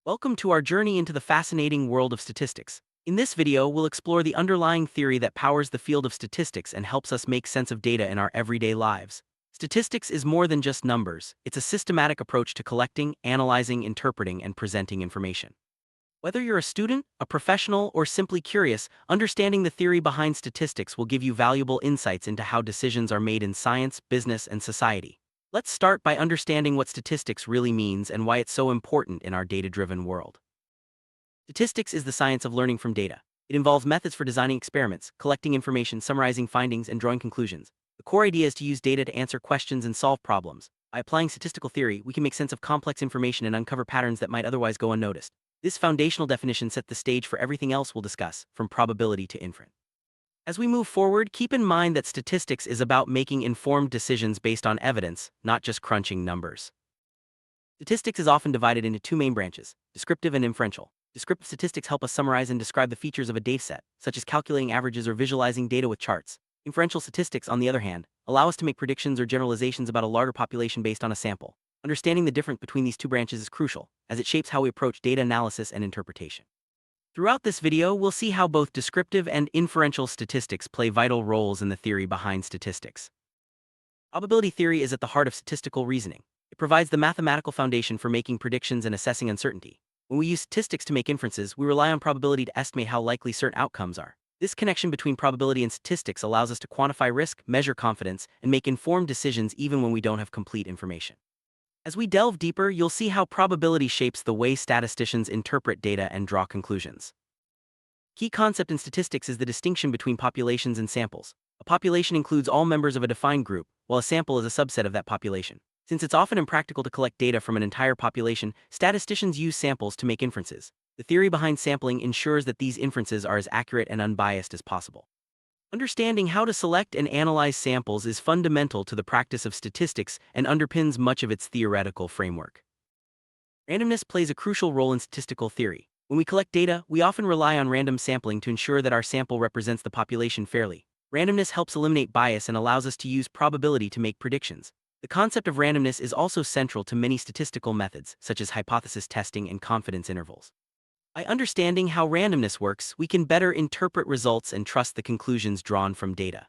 Welcome to our journey into the fascinating world of statistics. In this video, we'll explore the underlying theory that powers the field of statistics and helps us make sense of data in our everyday lives. Statistics is more than just numbers, it's a systematic approach to collecting, analyzing, interpreting, and presenting information. Whether you're a student, a professional, or simply curious, understanding the theory behind statistics will give you valuable insights into how decisions are made in science, business, and society. Let's start by understanding what statistics really means and why it's so important in our data-driven world. Statistics is the science of learning from data. It involves methods for designing experiments, collecting information, summarizing findings, and drawing conclusions. The core idea is to use data to answer questions and solve problems. By applying statistical theory, we can make sense of complex information and uncover patterns that might otherwise go unnoticed. This foundational definition sets the stage for everything else we'll discuss, from probability to inference. As we move forward, keep in mind that statistics is about making informed decisions based on evidence, not just crunching numbers. Statistics is often divided into two main branches, descriptive and inferential. Descriptive statistics help us summarize and describe the features of a dataset, such as calculating averages or visualizing data with charts. Inferential statistics, on the other hand, allow us to make predictions or generalizations about a larger population based on a sample. Understanding the difference between these two branches is crucial, as it shapes how we approach data analysis and interpretation. Throughout this video, we'll see how both descriptive and inferential statistics play vital roles in the theory behind statistics. Probability theory is at the heart of statistical reasoning. It provides the mathematical foundation for making predictions and assessing uncertainty. When we use statistics to make inferences, we rely on probability to estimate how likely certain outcomes are. This connection between probability and statistics allows us to quantify risk, measure confidence, and make informed decisions even when we don't have complete information. As we delve deeper, you'll see how probability shapes the way statisticians interpret data and draw conclusions. Key concept in statistics is the distinction between populations and samples. A population includes all members of a defined group, while a sample is a subset of that population. Since it's often impractical to collect data from an entire population, statisticians use samples to make inferences. The theory behind sampling ensures that these inferences are as accurate and unbiased as possible. Understanding how to select and analyze samples is fundamental to the practice of statistics and underpins much of its theoretical framework. Randomness plays a crucial role in statistical theory. When we collect data, we often rely on random sampling to ensure that our sample represents the population fairly. Randomness helps eliminate bias and allows us to use probability to make predictions. The concept of randomness is also central to many statistical methods, such as hypothesis testing and confidence intervals. By understanding how randomness works, we can better interpret results and trust the conclusions drawn from data.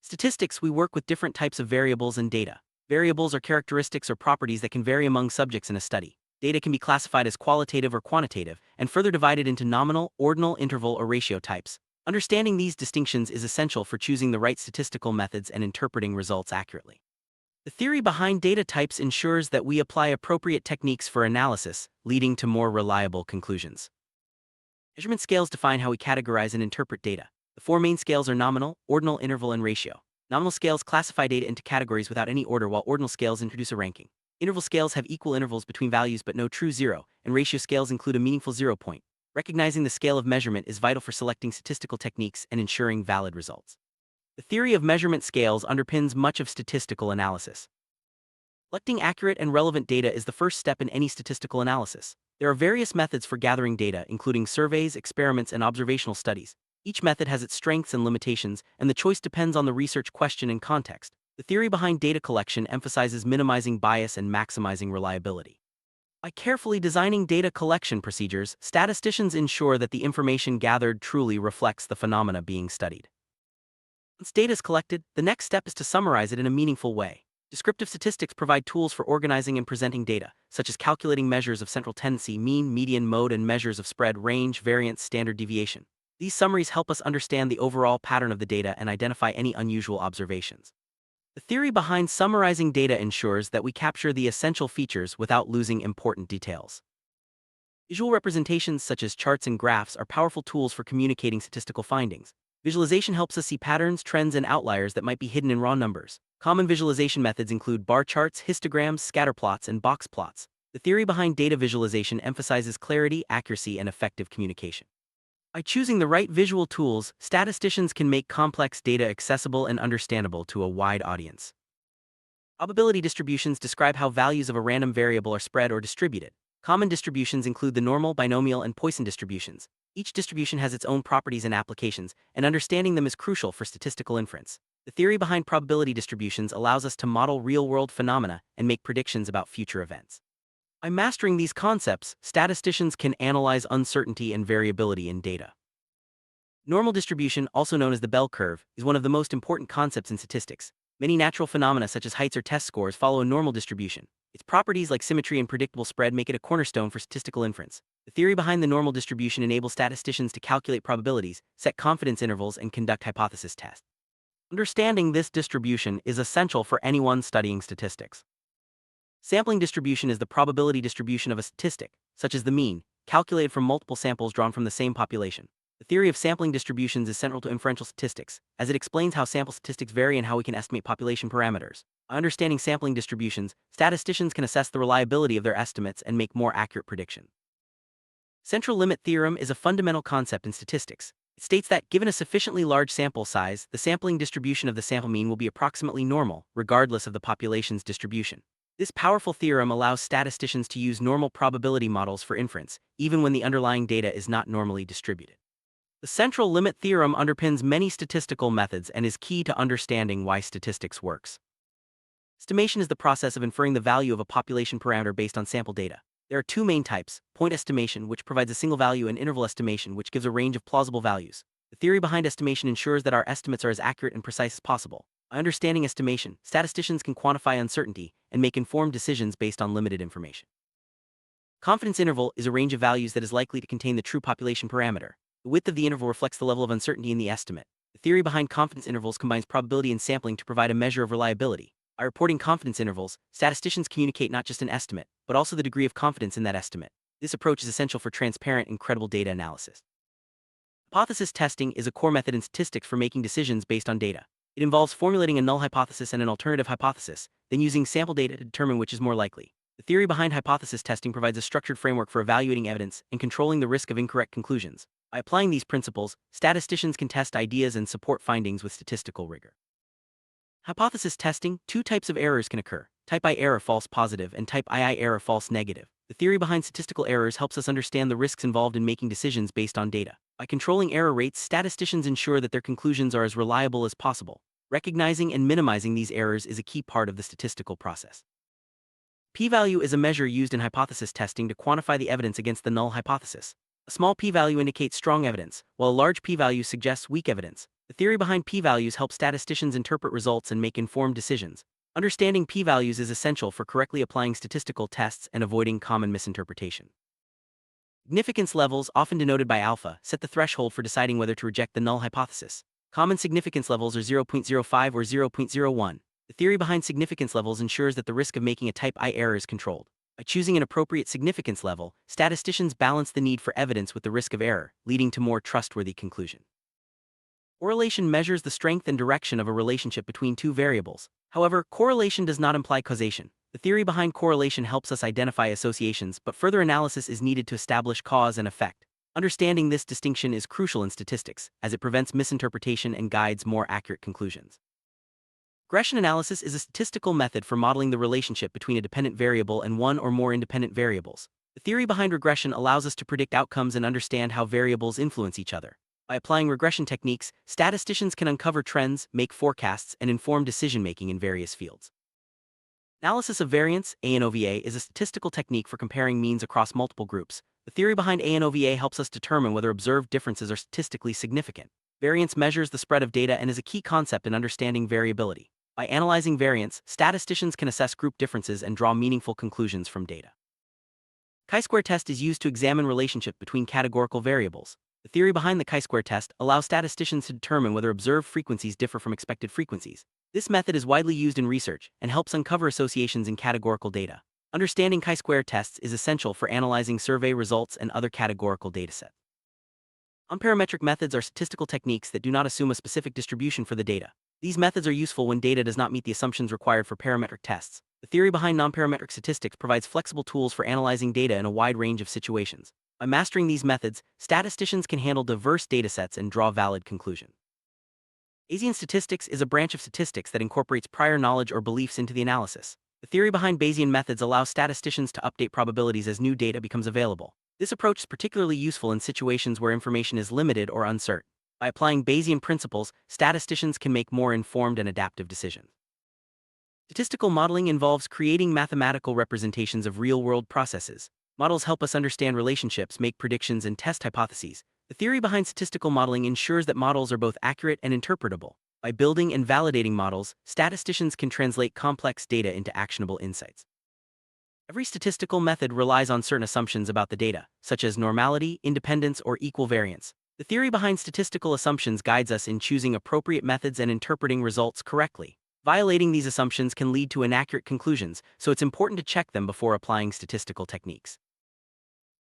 Statistics, we work with different types of variables and data. Variables are characteristics or properties that can vary among subjects in a study. Data can be classified as qualitative or quantitative, and further divided into nominal, ordinal, interval, or ratio types. Understanding these distinctions is essential for choosing the right statistical methods and interpreting results accurately. The theory behind data types ensures that we apply appropriate techniques for analysis, leading to more reliable conclusions. Measurement scales define how we categorize and interpret data. The four main scales are nominal, ordinal, interval, and ratio. Nominal scales classify data into categories without any order, while ordinal scales introduce a ranking. Interval scales have equal intervals between values but no true zero, and ratio scales include a meaningful 0 point. Recognizing the scale of measurement is vital for selecting statistical techniques and ensuring valid results. The theory of measurement scales underpins much of statistical analysis. Collecting accurate and relevant data is the first step in any statistical analysis. There are various methods for gathering data, including surveys, experiments, and observational studies. Each method has its strengths and limitations, and the choice depends on the research question and context. The theory behind data collection emphasizes minimizing bias and maximizing reliability. By carefully designing data collection procedures, statisticians ensure that the information gathered truly reflects the phenomena being studied. Once data is collected, the next step is to summarize it in a meaningful way. Descriptive statistics provide tools for organizing and presenting data, such as calculating measures of central tendency, mean, median, mode, and measures of spread, range, variance, standard deviation. These summaries help us understand the overall pattern of the data and identify any unusual observations. The theory behind summarizing data ensures that we capture the essential features without losing important details. Visual representations such as charts and graphs are powerful tools for communicating statistical findings. Visualization helps us see patterns, trends, and outliers that might be hidden in raw numbers. Common visualization methods include bar charts, histograms, scatterplots, and box plots. The theory behind data visualization emphasizes clarity, accuracy, and effective communication. By choosing the right visual tools, statisticians can make complex data accessible and understandable to a wide audience. Probability distributions describe how values of a random variable are spread or distributed. Common distributions include the normal, binomial, and Poisson distributions. Each distribution has its own properties and applications, and understanding them is crucial for statistical inference. The theory behind probability distributions allows us to model real-world phenomena and make predictions about future events. By mastering these concepts, statisticians can analyze uncertainty and variability in data. Normal distribution, also known as the bell curve, is one of the most important concepts in statistics. Many natural phenomena such as heights or test scores follow a normal distribution. Its properties like symmetry and predictable spread make it a cornerstone for statistical inference. The theory behind the normal distribution enables statisticians to calculate probabilities, set confidence intervals, and conduct hypothesis tests. Understanding this distribution is essential for anyone studying statistics. Sampling distribution is the probability distribution of a statistic, such as the mean, calculated from multiple samples drawn from the same population. The theory of sampling distributions is central to inferential statistics, as it explains how sample statistics vary and how we can estimate population parameters. By understanding sampling distributions, statisticians can assess the reliability of their estimates and make more accurate predictions. Central limit theorem is a fundamental concept in statistics. It states that, given a sufficiently large sample size, the sampling distribution of the sample mean will be approximately normal, regardless of the population's distribution. This powerful theorem allows statisticians to use normal probability models for inference, even when the underlying data is not normally distributed. The central limit theorem underpins many statistical methods and is key to understanding why statistics works. Estimation is the process of inferring the value of a population parameter based on sample data. There are two main types: point estimation, which provides a single value, and interval estimation, which gives a range of plausible values. The theory behind estimation ensures that our estimates are as accurate and precise as possible. By understanding estimation, statisticians can quantify uncertainty and make informed decisions based on limited information. Confidence interval is a range of values that is likely to contain the true population parameter. The width of the interval reflects the level of uncertainty in the estimate. The theory behind confidence intervals combines probability and sampling to provide a measure of reliability. By reporting confidence intervals, statisticians communicate not just an estimate, but also the degree of confidence in that estimate. This approach is essential for transparent and credible data analysis. Hypothesis testing is a core method in statistics for making decisions based on data. It involves formulating a null hypothesis and an alternative hypothesis, then using sample data to determine which is more likely. The theory behind hypothesis testing provides a structured framework for evaluating evidence and controlling the risk of incorrect conclusions. By applying these principles, statisticians can test ideas and support findings with statistical rigor. Hypothesis testing: two types of errors can occur: type I error false positive and type II error false negative. The theory behind statistical errors helps us understand the risks involved in making decisions based on data. By controlling error rates, statisticians ensure that their conclusions are as reliable as possible. Recognizing and minimizing these errors is a key part of the statistical process. P-value is a measure used in hypothesis testing to quantify the evidence against the null hypothesis. A small p-value indicates strong evidence, while a large p-value suggests weak evidence. The theory behind p-values helps statisticians interpret results and make informed decisions. Understanding p-values is essential for correctly applying statistical tests and avoiding common misinterpretation. Significance levels, often denoted by alpha, set the threshold for deciding whether to reject the null hypothesis. Common significance levels are 0.05 or 0.01. The theory behind significance levels ensures that the risk of making a type I error is controlled. By choosing an appropriate significance level, statisticians balance the need for evidence with the risk of error, leading to more trustworthy conclusion. Correlation measures the strength and direction of a relationship between two variables. However, correlation does not imply causation. The theory behind correlation helps us identify associations, but further analysis is needed to establish cause and effect. Understanding this distinction is crucial in statistics, as it prevents misinterpretation and guides more accurate conclusions. Regression analysis is a statistical method for modeling the relationship between a dependent variable and one or more independent variables. The theory behind regression allows us to predict outcomes and understand how variables influence each other. By applying regression techniques, statisticians can uncover trends, make forecasts, and inform decision-making in various fields. Analysis of variance, ANOVA, is a statistical technique for comparing means across multiple groups. The theory behind ANOVA helps us determine whether observed differences are statistically significant. Variance measures the spread of data and is a key concept in understanding variability. By analyzing variance, statisticians can assess group differences and draw meaningful conclusions from data. Chi-square test is used to examine relationship between categorical variables. The theory behind the chi-square test allows statisticians to determine whether observed frequencies differ from expected frequencies. This method is widely used in research and helps uncover associations in categorical data. Understanding chi-square tests is essential for analyzing survey results and other categorical datasets. Nonparametric methods are statistical techniques that do not assume a specific distribution for the data. These methods are useful when data does not meet the assumptions required for parametric tests. The theory behind nonparametric statistics provides flexible tools for analyzing data in a wide range of situations. By mastering these methods, statisticians can handle diverse datasets and draw valid conclusions. Bayesian statistics is a branch of statistics that incorporates prior knowledge or beliefs into the analysis. The theory behind Bayesian methods allows statisticians to update probabilities as new data becomes available. This approach is particularly useful in situations where information is limited or uncertain. By applying Bayesian principles, statisticians can make more informed and adaptive decisions. Statistical modeling involves creating mathematical representations of real-world processes. Models help us understand relationships, make predictions, and test hypotheses. The theory behind statistical modeling ensures that models are both accurate and interpretable. By building and validating models, statisticians can translate complex data into actionable insights. Every statistical method relies on certain assumptions about the data, such as normality, independence, or equal variance. The theory behind statistical assumptions guides us in choosing appropriate methods and interpreting results correctly. Violating these assumptions can lead to inaccurate conclusions, so it's important to check them before applying statistical techniques.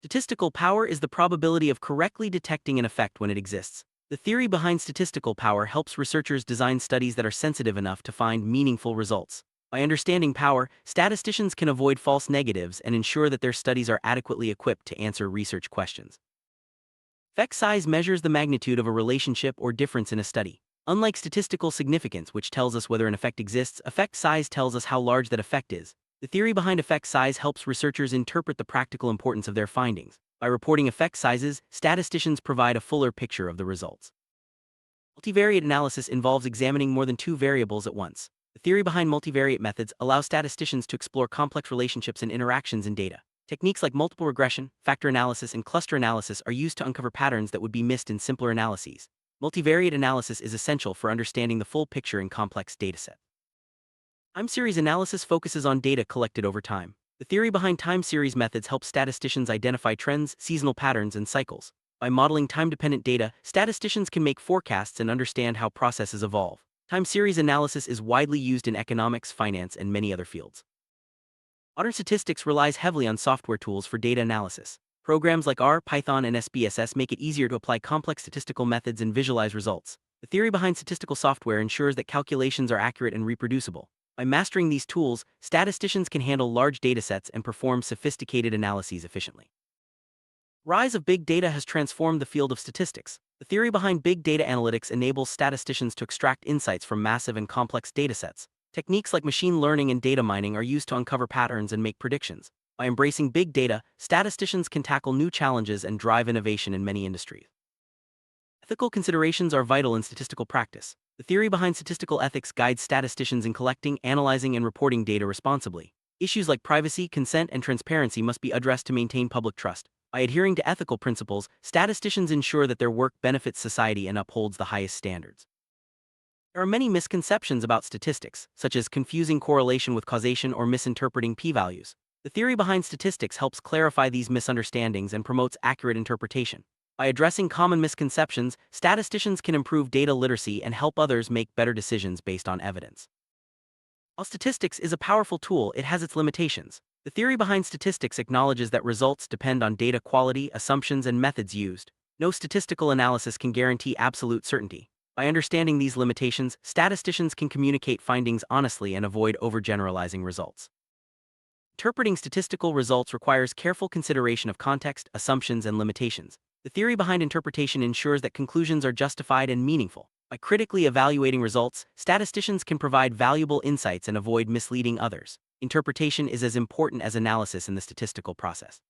Statistical power is the probability of correctly detecting an effect when it exists. The theory behind statistical power helps researchers design studies that are sensitive enough to find meaningful results. By understanding power, statisticians can avoid false negatives and ensure that their studies are adequately equipped to answer research questions. Effect size measures the magnitude of a relationship or difference in a study. Unlike statistical significance, which tells us whether an effect exists, effect size tells us how large that effect is. The theory behind effect size helps researchers interpret the practical importance of their findings. By reporting effect sizes, statisticians provide a fuller picture of the results. Multivariate analysis involves examining more than two variables at once. The theory behind multivariate methods allows statisticians to explore complex relationships and interactions in data. Techniques like multiple regression, factor analysis, and cluster analysis are used to uncover patterns that would be missed in simpler analyses. Multivariate analysis is essential for understanding the full picture in complex datasets. Time series analysis focuses on data collected over time. The theory behind time series methods helps statisticians identify trends, seasonal patterns, and cycles. By modeling time-dependent data, statisticians can make forecasts and understand how processes evolve. Time series analysis is widely used in economics, finance, and many other fields. Modern statistics relies heavily on software tools for data analysis. Programs like R, Python, and SPSS make it easier to apply complex statistical methods and visualize results. The theory behind statistical software ensures that calculations are accurate and reproducible. By mastering these tools, statisticians can handle large datasets and perform sophisticated analyses efficiently. Rise of big data has transformed the field of statistics. The theory behind big data analytics enables statisticians to extract insights from massive and complex datasets. Techniques like machine learning and data mining are used to uncover patterns and make predictions. By embracing big data, statisticians can tackle new challenges and drive innovation in many industries. Ethical considerations are vital in statistical practice. The theory behind statistical ethics guides statisticians in collecting, analyzing, and reporting data responsibly. Issues like privacy, consent, and transparency must be addressed to maintain public trust. By adhering to ethical principles, statisticians ensure that their work benefits society and upholds the highest standards. There are many misconceptions about statistics, such as confusing correlation with causation or misinterpreting p-values. The theory behind statistics helps clarify these misunderstandings and promotes accurate interpretation. By addressing common misconceptions, statisticians can improve data literacy and help others make better decisions based on evidence. While statistics is a powerful tool, it has its limitations. The theory behind statistics acknowledges that results depend on data quality, assumptions, and methods used. No statistical analysis can guarantee absolute certainty. By understanding these limitations, statisticians can communicate findings honestly and avoid overgeneralizing results. Interpreting statistical results requires careful consideration of context, assumptions, and limitations. The theory behind interpretation ensures that conclusions are justified and meaningful. By critically evaluating results, statisticians can provide valuable insights and avoid misleading others. Interpretation is as important as analysis in the statistical process.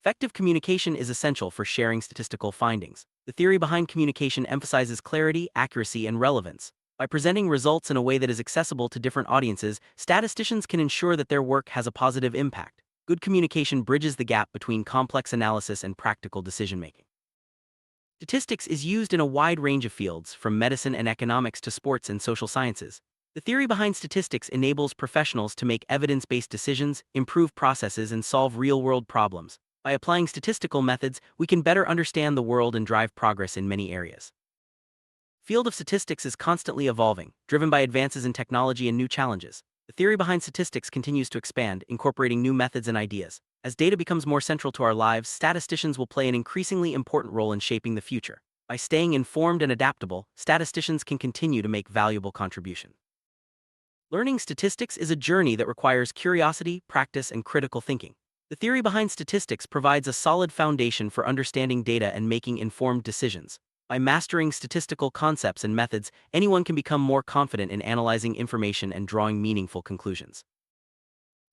Effective communication is essential for sharing statistical findings. The theory behind communication emphasizes clarity, accuracy, and relevance. By presenting results in a way that is accessible to different audiences, statisticians can ensure that their work has a positive impact. Good communication bridges the gap between complex analysis and practical decision-making. Statistics is used in a wide range of fields, from medicine and economics to sports and social sciences. The theory behind statistics enables professionals to make evidence-based decisions, improve processes, and solve real-world problems. By applying statistical methods, we can better understand the world and drive progress in many areas. The field of statistics is constantly evolving, driven by advances in technology and new challenges. The theory behind statistics continues to expand, incorporating new methods and ideas. As data becomes more central to our lives, statisticians will play an increasingly important role in shaping the future. By staying informed and adaptable, statisticians can continue to make valuable contributions. Learning statistics is a journey that requires curiosity, practice, and critical thinking. The theory behind statistics provides a solid foundation for understanding data and making informed decisions. By mastering statistical concepts and methods, anyone can become more confident in analyzing information and drawing meaningful conclusions.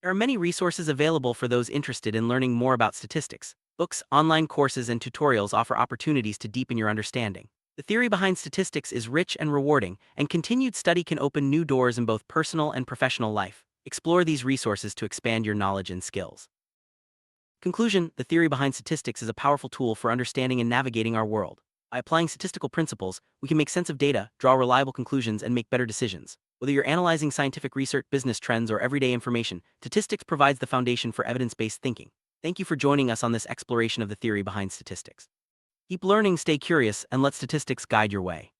There are many resources available for those interested in learning more about statistics. Books, online courses, and tutorials offer opportunities to deepen your understanding. The theory behind statistics is rich and rewarding, and continued study can open new doors in both personal and professional life. Explore these resources to expand your knowledge and skills. Conclusion: the theory behind statistics is a powerful tool for understanding and navigating our world. By applying statistical principles, we can make sense of data, draw reliable conclusions, and make better decisions. Whether you're analyzing scientific research, business trends, or everyday information, statistics provides the foundation for evidence-based thinking. Thank you for joining us on this exploration of the theory behind statistics. Keep learning, stay curious, and let statistics guide your way.